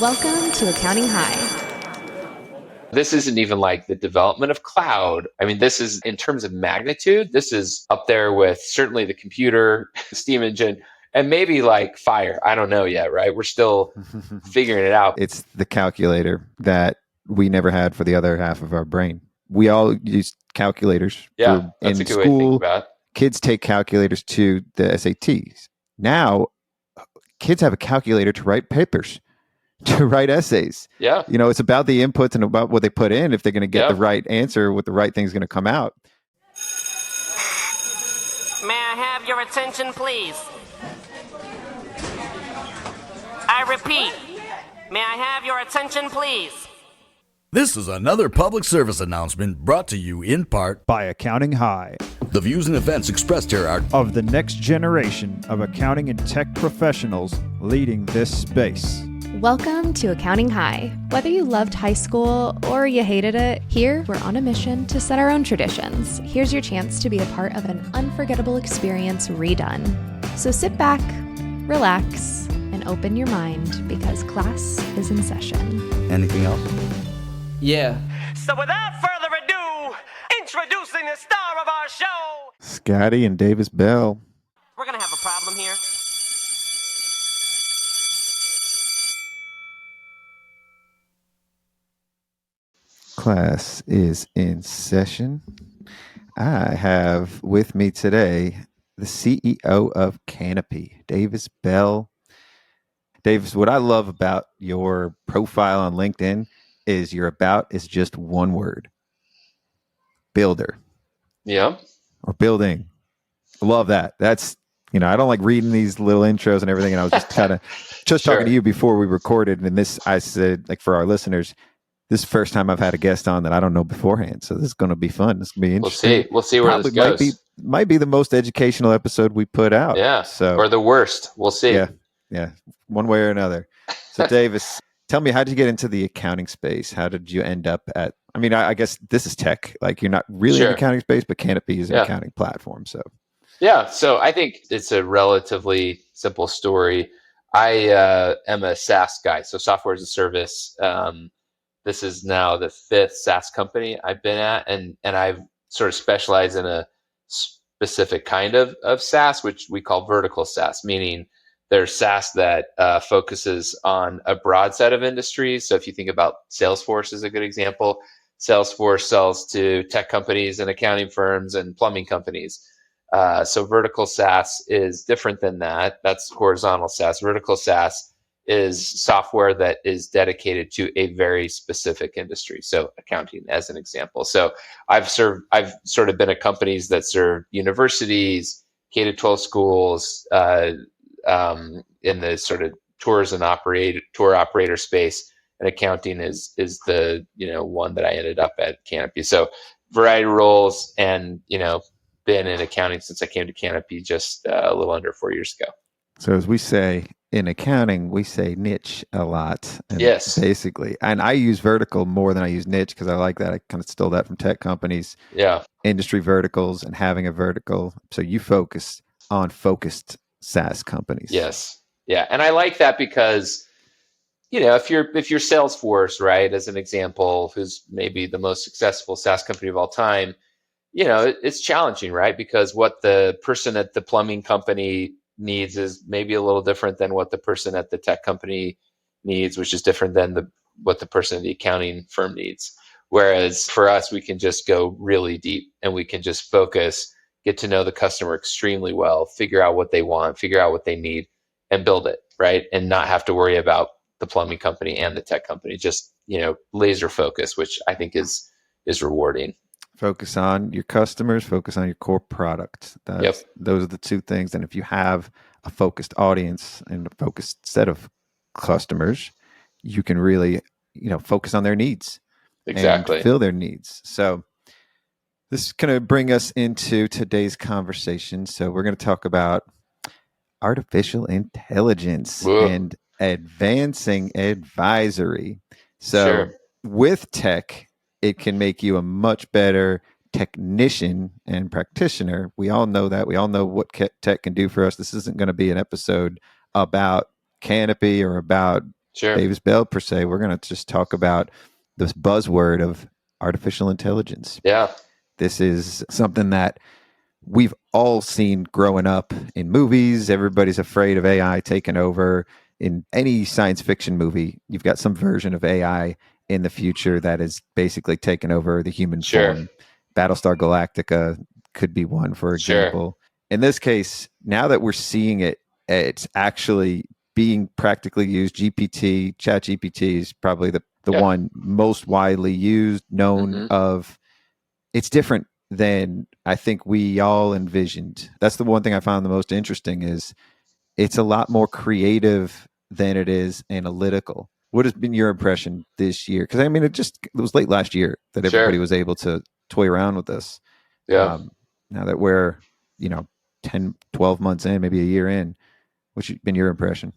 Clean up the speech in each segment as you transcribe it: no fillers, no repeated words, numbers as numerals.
Welcome to Accounting High. This isn't even like the development of cloud. I mean, this is, in terms of magnitude, this is up there with certainly the computer, steam engine, and maybe like fire. I don't know yet, right? We're still figuring it out. It's the calculator that we never had for the other half of our brain. We all use calculators Yeah, that's in a good way to think school. about it. Kids take calculators to the SATs. Now, kids have a calculator to write papers, to write essays. Yeah. You know, it's about the inputs and about what they put in. If they're going to get Yep. the right answer, what the right thing's going to come out. May I have your attention, please? I repeat, may I have your attention, please? This is another public service announcement brought to you in part by Accounting High, the views and events expressed here are of the next generation of accounting and tech professionals leading this space. Welcome to Accounting High. Whether you loved high school or you hated it, here we're on a mission to set our own traditions. Here's your chance to be a part of an unforgettable experience redone. So sit back, relax, and open your mind because class is in session. anything else? Yeah. So without further ado, introducing the star of our show. Scotty and Davis Bell. We're gonna have a problem here. Class is in session. I have with me today the CEO of Canopy, Davis Bell. Davis, what I love about your profile on LinkedIn is your about is just one word. Builder Yeah. or building. Love that. That's, you know, I don't like reading these little intros and everything. And I was just kind of just Sure. talking to you before we recorded. And this, I said, like for our listeners, this is the first time I've had a guest on that I don't know beforehand. So this is going to be fun. This is going to be interesting. We'll see where Probably this goes. might be the most educational episode we put out. Yeah. So Or the worst. We'll see. yeah, one way or another. So Davis, tell me, how did you get into the accounting space? How did you end up at? I mean, I guess this is tech. Like you're not really in Sure. the accounting space, but Canopy is an Yeah. accounting platform. So Yeah, so I think it's a relatively simple story. I am a SaaS guy, so software as a service. This is now the fifth SaaS company I've been at, and I've sort of specialized in a specific kind of SaaS, which we call vertical SaaS, meaning there's SaaS that focuses on a broad set of industries. So if you think about Salesforce is a good example. Salesforce sells to tech companies and accounting firms and plumbing companies. So vertical SaaS is different than that. That's horizontal SaaS. Vertical SaaS is software that is dedicated to a very specific industry. So accounting as an example. So I've sort of been at companies that serve universities, K-12 schools, in the sort of tour operator space, and accounting is the, one that I ended up at Canopy. So variety of roles, and, been in accounting since I came to Canopy just a little under 4 years ago. So as we say in accounting, we say niche a lot. And Yes. basically. And I use vertical more than I use niche because I like that. I kind of stole that from tech companies, Yeah. industry verticals, and having a vertical. So you focus on focused SaaS companies. Yes. Yeah. And I like that because, if you're Salesforce, right, as an example, who's maybe the most successful SaaS company of all time, it's challenging, right? Because what the person at the plumbing company needs is maybe a little different than what the person at the tech company needs, which is different than what the person at the accounting firm needs. Whereas for us, we can just go really deep and we can just focus, get to know the customer extremely well, figure out what they want, figure out what they need, and build it, right? And not have to worry about the plumbing company and the tech company. Just, laser focus, which I think is rewarding. Focus on your customers, focus on your core product. Those are the two things. And if you have a focused audience and a focused set of customers, you can really, focus on their needs. Exactly. And fill their needs. So this is going to bring us into today's conversation. So we're going to talk about artificial intelligence and advancing advisory. So with tech, it can make you a much better technician and practitioner. We all know that. We all know what tech can do for us. This isn't going to be an episode about Canopy or about Davis Bell per se. We're going to just talk about this buzzword of artificial intelligence. Yeah. This is something that we've all seen growing up in movies. Everybody's afraid of AI taking over. In any science fiction movie, you've got some version of AI in the future that is basically taking over the human form. Battlestar Galactica could be one, for example. In this case, now that we're seeing it, it's actually being practically used. ChatGPT is probably the one most widely used, known of. It's different than I think we all envisioned. That's the one thing I found the most interesting is it's a lot more creative than it is analytical. What has been your impression this year? Because I mean, it was late last year that everybody was able to toy around with this. Yeah. Now that we're, 10, 12 months in, maybe a year in, what's been your impression?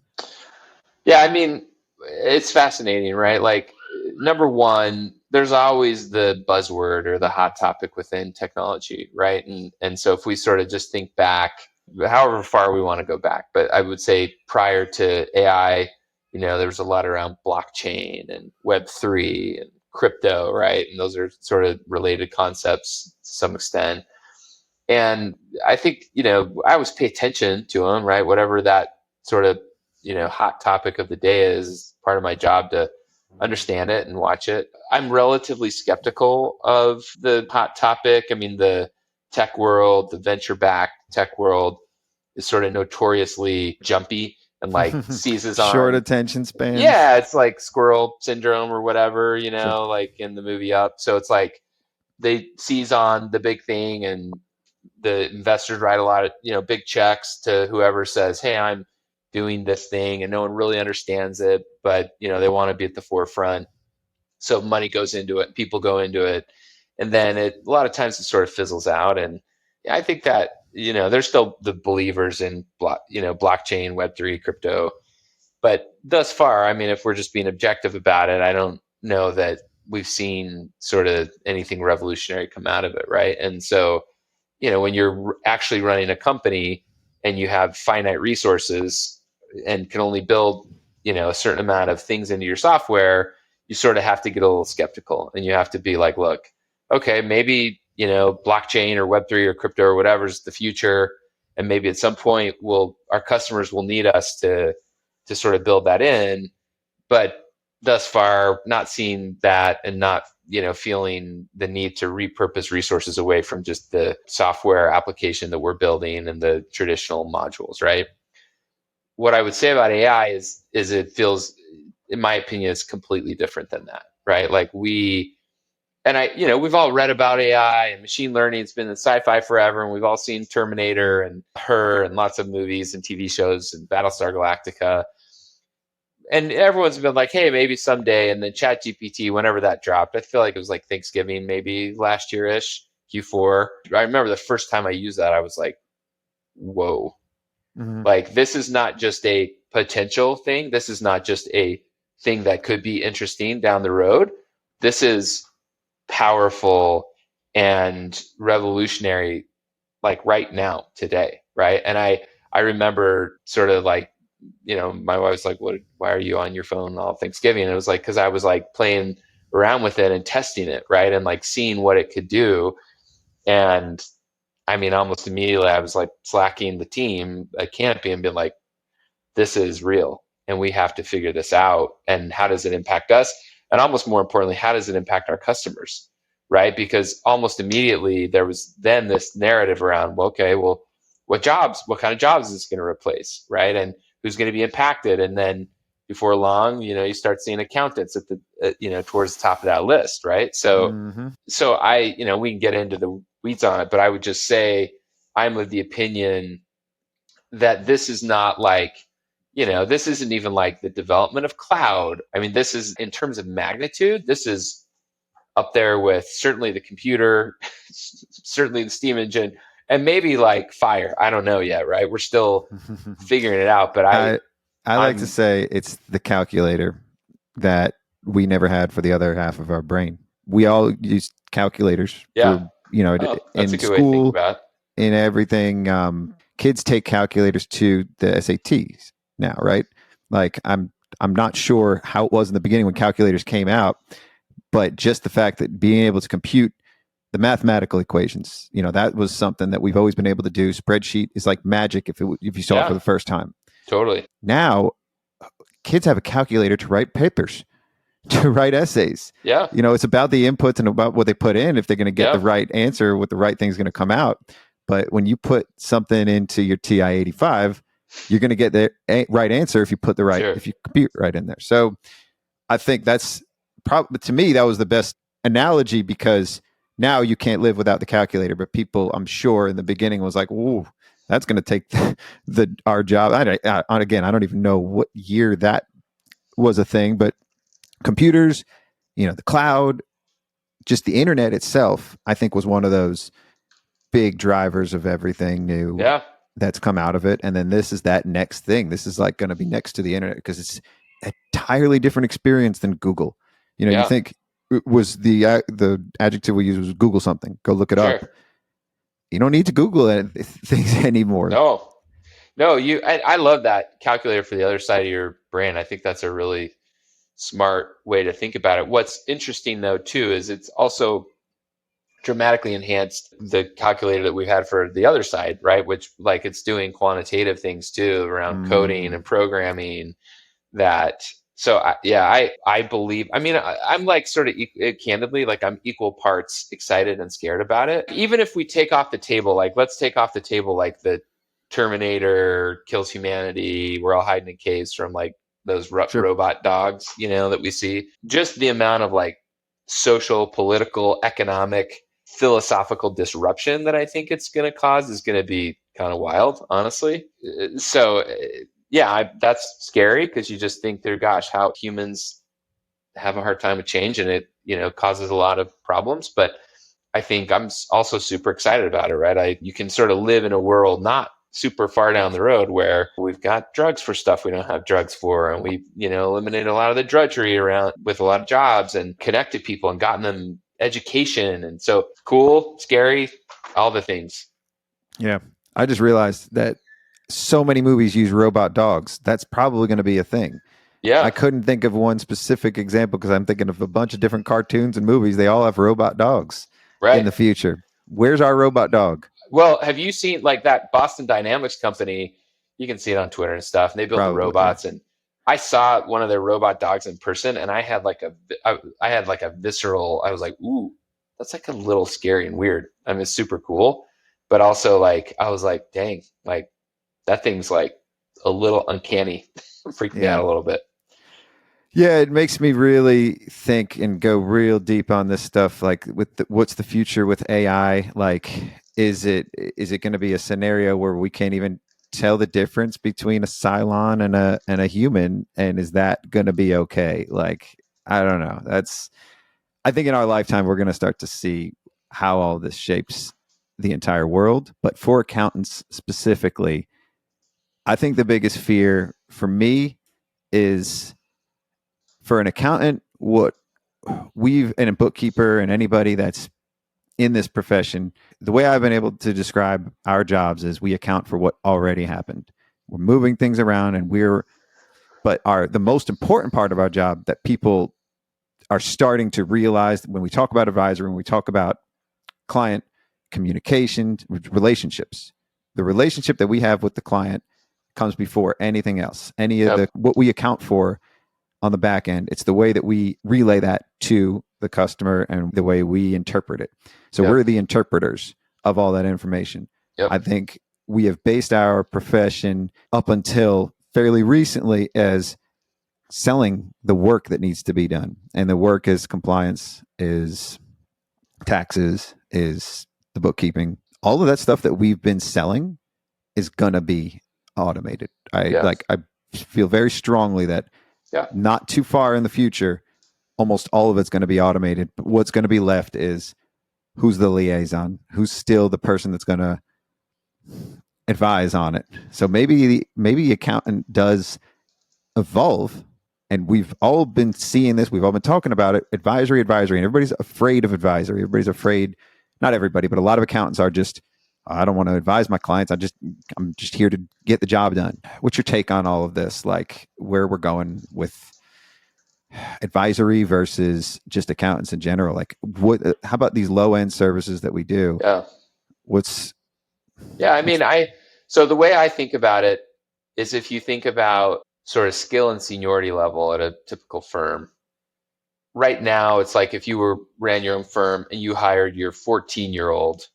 Yeah, I mean, it's fascinating, right? Like, number one, there's always the buzzword or the hot topic within technology, right? And so if we sort of just think back, however far we want to go back, but I would say prior to AI, there was a lot around blockchain and Web3 and crypto, right? And those are sort of related concepts to some extent. And I think, I always pay attention to them, right? Whatever that sort of, hot topic of the day is part of my job to understand it and watch it. I'm relatively skeptical of the hot topic. I mean, the tech world, the venture-backed tech world is sort of notoriously jumpy and like seizes on short attention span. Yeah, it's like squirrel syndrome or whatever, like in the movie Up. So it's like they seize on the big thing and the investors write a lot of, big checks to whoever says, hey, I'm doing this thing, and no one really understands it, but they want to be at the forefront. So money goes into it, people go into it, and then a lot of times it sort of fizzles out. And I think that there's still the believers in blockchain, Web3, crypto, but thus far, I mean, if we're just being objective about it, I don't know that we've seen sort of anything revolutionary come out of it, right? And so when you're actually running a company and you have finite resources and can only build, a certain amount of things into your software, you sort of have to get a little skeptical and you have to be like, look, okay, maybe, blockchain or Web3 or crypto or whatever is the future. And maybe at some point our customers will need us to sort of build that in. But thus far, not seeing that and not, feeling the need to repurpose resources away from just the software application that we're building and the traditional modules, right? What I would say about AI is it feels, in my opinion, is completely different than that, right? Like we've all read about AI and machine learning. It's been in sci-fi forever, and we've all seen Terminator and Her and lots of movies and TV shows and Battlestar Galactica. And everyone's been like, hey, maybe someday. And then ChatGPT, whenever that dropped, I feel like it was like Thanksgiving, maybe last year-ish, Q4. I remember the first time I used that, I was like, whoa. Mm-hmm. Like, this is not just a potential thing. This is not just a thing that could be interesting down the road. This is powerful and revolutionary, like right now, today, right? And I remember sort of like, my wife's like, why are you on your phone all Thanksgiving? And it was like, because I was like playing around with it and testing it, right? And like seeing what it could do. And I mean, almost immediately I was like slacking the team at Canopy and being like, this is real and we have to figure this out. And how does it impact us? And almost more importantly, how does it impact our customers, right? Because almost immediately there was then this narrative around, what kind of jobs is this going to replace, right? And who's going to be impacted? And then before long, you start seeing accountants at the, towards the top of that list, right? So, so we can get into the weeds on it, but I would just say I'm of the opinion that this is not like, this isn't even like the development of cloud. I mean, this is, in terms of magnitude, this is up there with certainly the computer, certainly the steam engine, and maybe like fire. I don't know yet, right? We're still figuring it out. But I like to say it's the calculator that we never had for the other half of our brain. We all used calculators for, in school, in everything. Kids take calculators to the SATs now, right? Like I'm I'm not sure how it was in the beginning when calculators came out, but just the fact that being able to compute the mathematical equations, that was something that we've always been able to do. Spreadsheet is like magic if you saw it for the first time. Totally. Now, kids have a calculator to write papers, to write essays. Yeah. It's about the inputs and about what they put in, if they're going to get the right answer, what the right thing's going to come out. But when you put something into your TI-85, you're going to get the right answer if you put if you compute right in there. So I think that's probably, to me, that was the best analogy, because now you can't live without the calculator. But people, I'm sure in the beginning was like, ooh, that's going to take our job. Again, I don't even know what year that was a thing, but computers, the cloud, just the internet itself, I think was one of those big drivers of everything new that's come out of it. And then this is that next thing. This is like going to be next to the internet, because it's an entirely different experience than Google. You think it was the adjective we use was Google something. Go look it up. You don't need to Google things anymore. No. I love that calculator for the other side of your brain. I think that's a really smart way to think about it. What's interesting though too is it's also dramatically enhanced the calculator that we've had for the other side, right? Which, like, it's doing quantitative things too around coding and programming. I believe, I'm like sort of candidly, like, I'm equal parts excited and scared about it. Even if we take off the table, like, let's take off the table, like, the Terminator kills humanity, we're all hiding in caves from like those robot dogs, that we see. Just the amount of like social, political, economic, philosophical disruption that I think it's going to cause is going to be kind of wild, honestly. So that's scary, because you just think, how humans have a hard time with change, and it, causes a lot of problems. But I think I'm also super excited about it, right? You can sort of live in a world not super far down the road where we've got drugs for stuff we don't have drugs for, and we eliminated a lot of the drudgery around with a lot of jobs and connected people and gotten them education. And so cool, scary, all the things. Yeah. I just realized that so many movies use robot dogs. That's probably going to be a thing. Yeah. I couldn't think of one specific example, because I'm thinking of a bunch of different cartoons and movies. They all have robot dogs in the future. Where's our robot dog? Well, have you seen like that Boston Dynamics company? You can see it on Twitter and stuff. And they build the robots, and I saw one of their robot dogs in person, and I had like a visceral. I was like, ooh, that's like a little scary and weird. I mean, it's super cool, but also like I was like, dang, like that thing's like a little uncanny. Freaked me out a little bit. Yeah, it makes me really think and go real deep on this stuff. Like, what's the future with AI? Like, is it going to be a scenario where we can't even tell the difference between a Cylon and a human? And is that going to be okay? Like, I don't know. I think in our lifetime, we're going to start to see how all this shapes the entire world. But for accountants specifically, I think the biggest fear for me is, for an accountant, and a bookkeeper and anybody that's in this profession, the way I've been able to describe our jobs is we account for what already happened. We're moving things around, and the most important part of our job that people are starting to realize when we talk about advisory, when we talk about client communication, relationships, the relationship that we have with the client comes before anything else. Any of what we account for on the back end, it's the way that we relay that to the customer and the way we interpret it. So we're the interpreters of all that information. I think we have based our profession up until fairly recently as selling the work that needs to be done. And the work is compliance, is taxes, is the bookkeeping. All of that stuff that we've been selling is going to be automated. I feel very strongly that not too far in the future, almost all of it's going to be automated. But what's going to be left is who's the liaison, who's still the person that's going to advise on it. So maybe the accountant does evolve, and we've all been seeing this. We've all been talking about it. Advisory, and everybody's afraid of advisory. Everybody's afraid. Not everybody, but a lot of accountants are just, I don't want to advise my clients. I'm just here to get the job done. What's your take on all of this? Like where we're going with advisory versus just accountants in general? Like how about these low end services that we do? Yeah. Yeah, I mean, so the way I think about it is if you think about sort of skill and seniority level at a typical firm, right now it's like if you ran your own firm and you hired your 14-year-old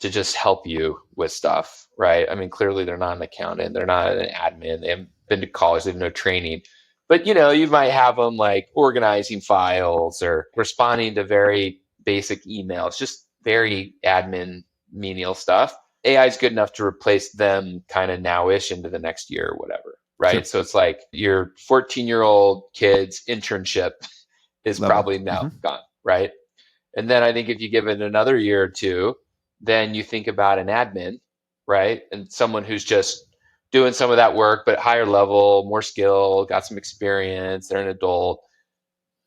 to just help you with stuff, right? I mean, clearly they're not an accountant, they're not an admin, they haven't been to college, they have no training. But you might have them like organizing files or responding to very basic emails, just very admin menial stuff. AI is good enough to replace them kind of nowish into the next year or whatever, right? Sure. So it's like your 14-year-old kid's internship is probably now gone, right? And then I think if you give it another year or two, then you think about an admin, right? And someone who's just doing some of that work, but higher level, more skill, got some experience, they're an adult.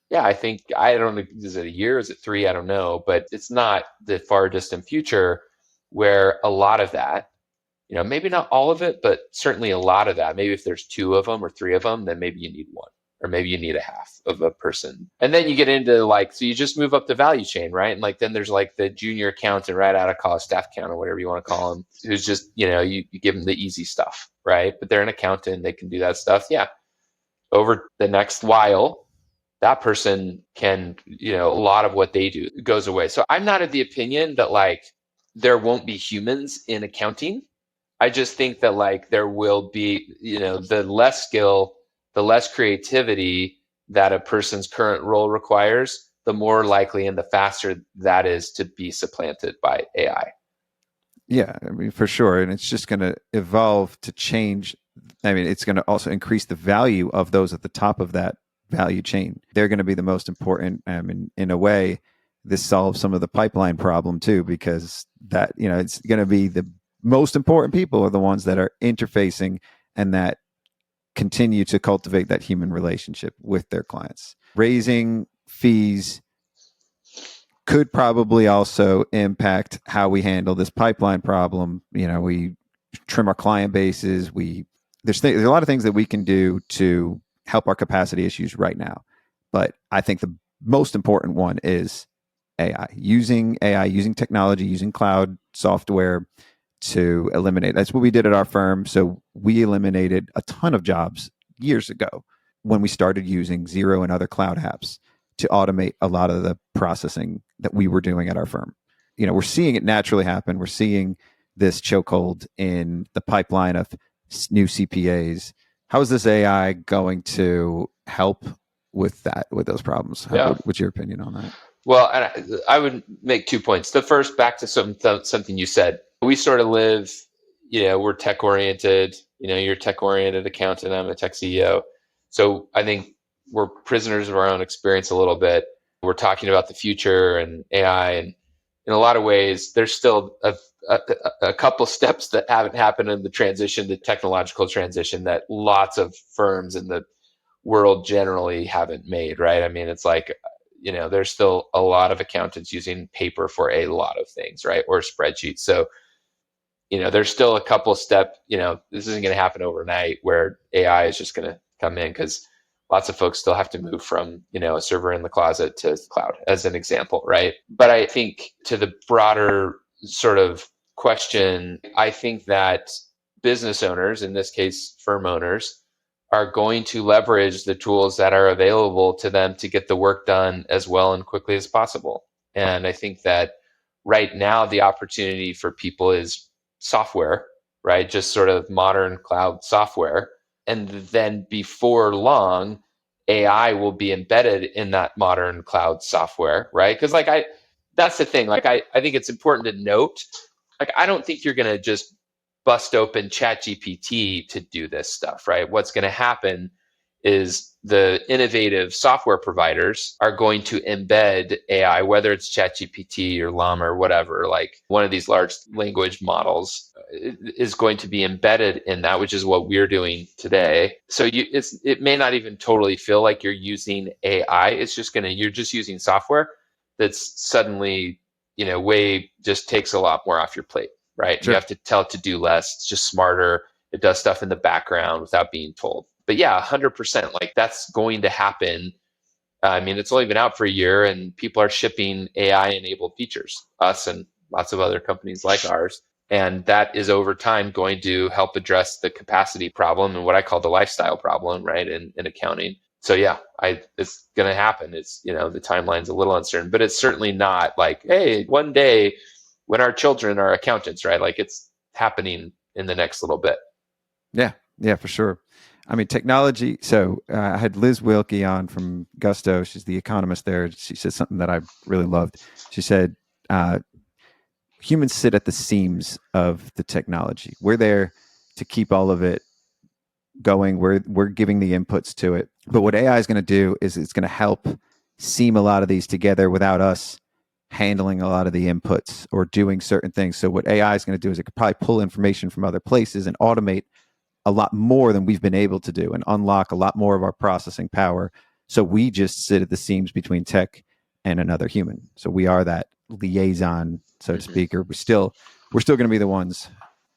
Yeah, I don't know, is it a year? Is it 3? I don't know, but it's not the far distant future where a lot of that, maybe not all of it, but certainly a lot of that, maybe if there's 2 of them or 3 of them, then maybe you need 1. Or maybe you need a half of a person. And then you get into so you just move up the value chain, right? And then there's the junior accountant right out of college, staff accountant, whatever you want to call them, who's just, you give them the easy stuff, right? But they're an accountant, they can do that stuff. Yeah. Over the next while, that person can, a lot of what they do goes away. So I'm not of the opinion that there won't be humans in accounting. I just think that there will be, the less skill, the less creativity that a person's current role requires, the more likely and the faster that is to be supplanted by AI. Yeah, I mean, for sure. And it's just going to evolve to change. I mean, it's going to also increase the value of those at the top of that value chain. They're going to be the most important. I mean, in a way, this solves some of the pipeline problem too, because that, it's going to be the most important people are the ones that are interfacing and that continue to cultivate that human relationship with their clients. Raising fees could probably also impact how we handle this pipeline problem. We trim our client bases. There's a lot of things that we can do to help our capacity issues right now. But I think the most important one is AI, using technology, using cloud software to eliminate. That's what we did at our firm. So we eliminated a ton of jobs years ago when we started using Xero and other cloud apps to automate a lot of the processing that we were doing at our firm. We're seeing it naturally happen. We're seeing this chokehold in the pipeline of new CPAs. How is this AI going to help with those problems? What's your opinion on that? Well, I would make 2 points. The first, back to something you said. We sort of live, we're tech oriented. You're a tech oriented accountant. I'm a tech CEO. So I think we're prisoners of our own experience a little bit. We're talking about the future and AI, and in a lot of ways, there's still a couple steps that haven't happened in the transition, the technological transition, that lots of firms in the world generally haven't made, right? I mean, it's there's still a lot of accountants using paper for a lot of things, right? Or spreadsheets. So, there's still a couple steps, this isn't going to happen overnight where AI is just going to come in, because lots of folks still have to move from, a server in the closet to cloud, as an example, right? But I think to the broader sort of question, I think that business owners, in this case, firm owners, are going to leverage the tools that are available to them to get the work done as well and quickly as possible. And I think that right now, the opportunity for people is software, right? Just sort of modern cloud software. And then before long, AI will be embedded in that modern cloud software, right? Because that's the thing. I think it's important to note, I don't think you're going to just bust open ChatGPT to do this stuff, right? What's going to happen is the innovative software providers are going to embed AI, whether it's ChatGPT or Llama or whatever, one of these large language models is going to be embedded in that, which is what we're doing today. So it may not even totally feel like you're using AI. It's just you're just using software that's suddenly, just takes a lot more off your plate, right? Sure. You have to tell it to do less. It's just smarter. It does stuff in the background without being told. But yeah, 100%, like that's going to happen. I mean, it's only been out for a year and people are shipping AI enabled features, us and lots of other companies like ours. And that is over time going to help address the capacity problem and what I call the lifestyle problem, right? In accounting. So yeah, it's going to happen. It's, the timeline's a little uncertain, but it's certainly not like, hey, one day when our children are accountants, right? Like it's happening in the next little bit. Yeah, for sure. I mean, technology. So I had Liz Wilkie on from Gusto. She's the economist there. She said something that I really loved. She said, humans sit at the seams of the technology. We're there to keep all of it going. We're giving the inputs to it. But what AI is going to do is it's going to help seam a lot of these together without us handling a lot of the inputs or doing certain things. So what AI is going to do is it could probably pull information from other places and automate a lot more than we've been able to do and unlock a lot more of our processing power. So we just sit at the seams between tech and another human. So we are that liaison, so to speak, or we're still going to be the ones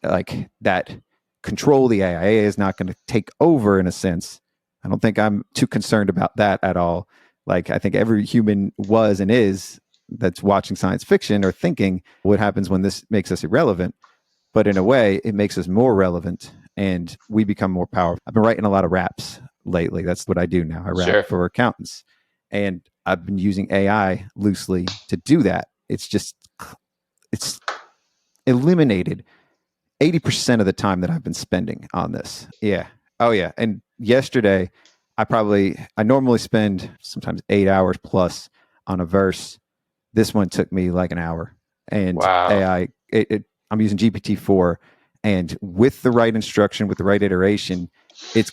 like that control the AI. AI is not going to take over in a sense. I don't think I'm too concerned about that at all. Like I think every human was and is that's watching science fiction or thinking what happens when this makes us irrelevant. But in a way, it makes us more relevant and we become more powerful. I've been writing a lot of raps lately. That's what I do now. I rap for accountants. And I've been using AI loosely to do that. It's eliminated 80% of the time that I've been spending on this. Yeah. Oh yeah. And yesterday, I normally spend sometimes 8 hours plus on a verse. This one took me like an hour. And wow. AI, I'm using GPT-4, and with the right instruction, with the right iteration, it's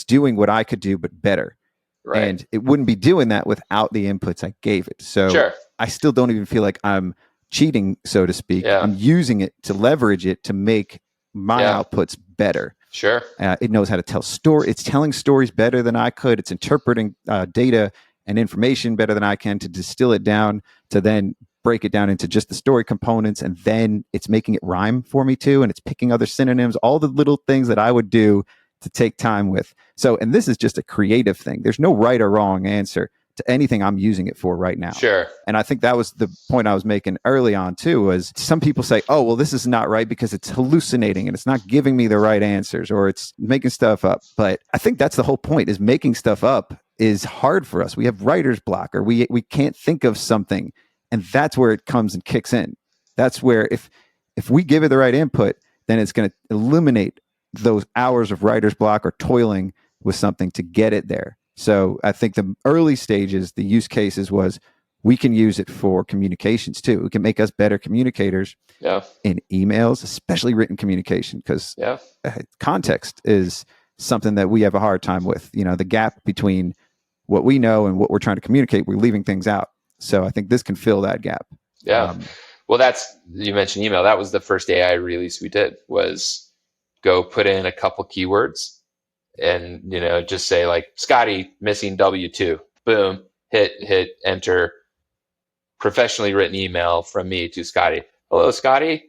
doing what I could do, but better. Right. And it wouldn't be doing that without the inputs I gave it. So I still don't even feel like I'm cheating, so to speak. Yeah. I'm using it to leverage it to make my outputs better. Sure. It knows how to tell story. It's telling stories better than I could. It's interpreting data and information better than I can to distill it down to then break it down into just the story components. And then it's making it rhyme for me too. And it's picking other synonyms, all the little things that I would do to take time with. So, and this is just a creative thing. There's no right or wrong answer to anything I'm using it for right now. Sure. And I think that was the point I was making early on too, was some people say, oh, well, this is not right because it's hallucinating and it's not giving me the right answers or it's making stuff up. But I think that's the whole point, is making stuff up is hard for us. We have writer's block, or we can't think of something. And that's where it comes and kicks in. That's where if we give it the right input, then it's going to eliminate those hours of writer's block or toiling with something to get it there. So I think the early stages, the use cases was we can use it for communications too. It can make us better communicators in emails, especially written communication, because context is something that we have a hard time with. The gap between what we know and what we're trying to communicate, we're leaving things out. So I think this can fill that gap. Yeah. Well, you mentioned email. That was the first AI release we did, was go put in a couple keywords and, just say like, Scotty missing W-2, boom, hit enter, professionally written email from me to Scotty. Hello, Scotty.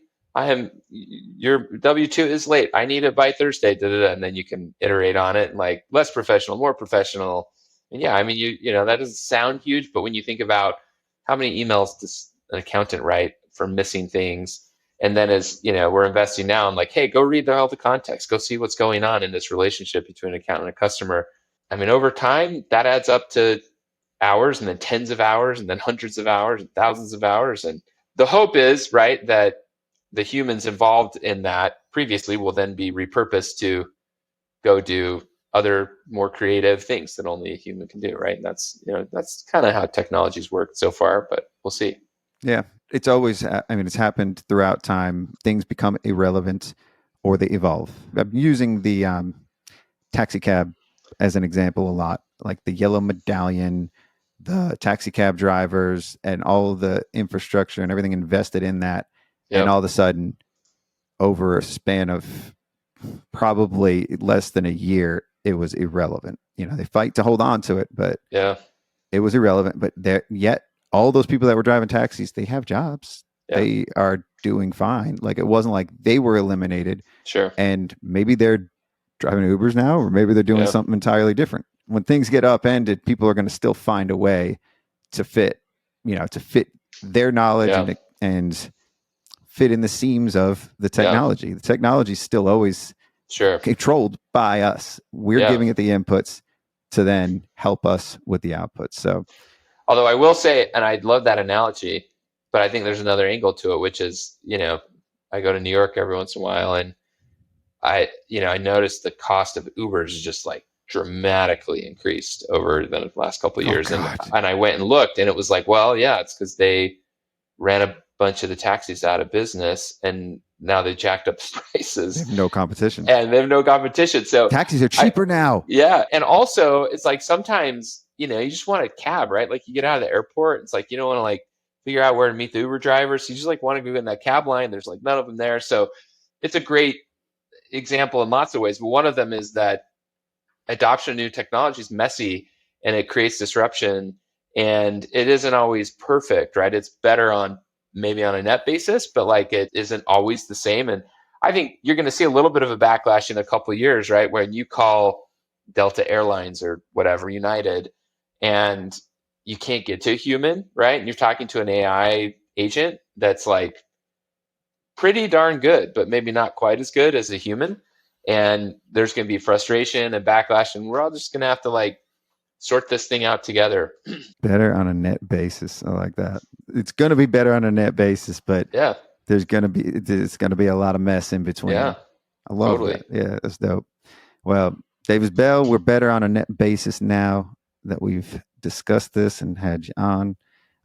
Your W-2 is late. I need it by Thursday. And then you can iterate on it and like less professional, more professional. And yeah, I mean, that doesn't sound huge, but when you think about how many emails does an accountant write for missing things, and then as we're investing now in like, hey, go read all the context, go see what's going on in this relationship between an accountant and a customer. I mean, over time, that adds up to hours, and then tens of hours, and then hundreds of hours, and thousands of hours. And the hope is, right, that the humans involved in that previously will then be repurposed to go do other more creative things that only a human can do, right? And that's kind of how technology's worked so far, but we'll see. Yeah, it's always, it's happened throughout time. Things become irrelevant or they evolve. I'm using the taxi cab as an example a lot, like the yellow medallion, the taxi cab drivers, and all of the infrastructure and everything invested in that. Yep. And all of a sudden, over a span of probably less than a year, it was irrelevant. They fight to hold on to it, but it was irrelevant. But yet all those people that were driving taxis, they have jobs. they are doing fine. Like, it wasn't like they were eliminated. Sure. And maybe they're driving Ubers now, or maybe they're doing something entirely different. When things get upended, people are going to still find a way to fit their knowledge and fit in the seams of the technology. The technology is still always controlled by us. We're giving it the inputs to then help us with the outputs. So, although I will say, and I love that analogy, but I think there's another angle to it, which is, I go to New York every once in a while, and I noticed the cost of Ubers is just like dramatically increased over the last couple of years. And I went and looked, and it was like, well, yeah, it's because they ran a bunch of the taxis out of business, and now they jacked up the prices. They have no competition. So taxis are cheaper now. Yeah. And also, it's like sometimes, you just want a cab, right? Like, you get out of the airport, it's like you don't want to like figure out where to meet the Uber drivers. So you just like want to go in that cab line. There's like none of them there. So it's a great example in lots of ways. But one of them is that adoption of new technology is messy, and it creates disruption, and it isn't always perfect, right? It's better maybe on a net basis, but like it isn't always the same. And I think you're going to see a little bit of a backlash in a couple of years, right? When you call Delta Airlines or whatever, United, and you can't get to a human, right? And you're talking to an AI agent that's like pretty darn good, but maybe not quite as good as a human. And there's going to be frustration and backlash, and we're all just going to have to like sort this thing out together. Better on a net basis. I like that. It's going to be better on a net basis, but there's going to be a lot of mess in between. Yeah, I love that. Yeah, that's dope. Well, Davis Bell, we're better on a net basis now that we've discussed this and had you on.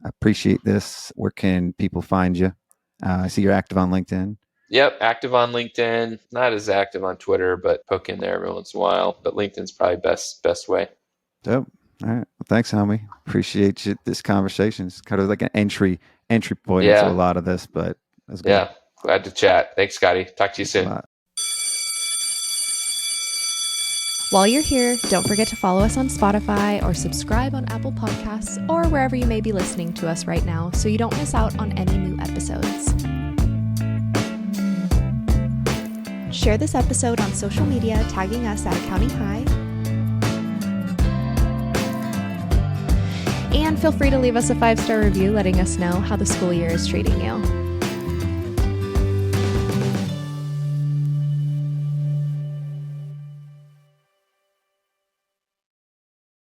I appreciate this. Where can people find you? I see you're active on LinkedIn. Yep, active on LinkedIn. Not as active on Twitter, but poke in there every once in a while. But LinkedIn's probably best way. Dope. All right. Well, thanks, homie. Appreciate you. This conversation is kind of like an entry point into a lot of this, but that's good. Yeah, glad to chat. Thanks, Scotty. Talk to you soon. While you're here, don't forget to follow us on Spotify or subscribe on Apple Podcasts or wherever you may be listening to us right now so you don't miss out on any new episodes. Share this episode on social media, tagging us at Accounting High. And feel free to leave us a 5-star review letting us know how the school year is treating you.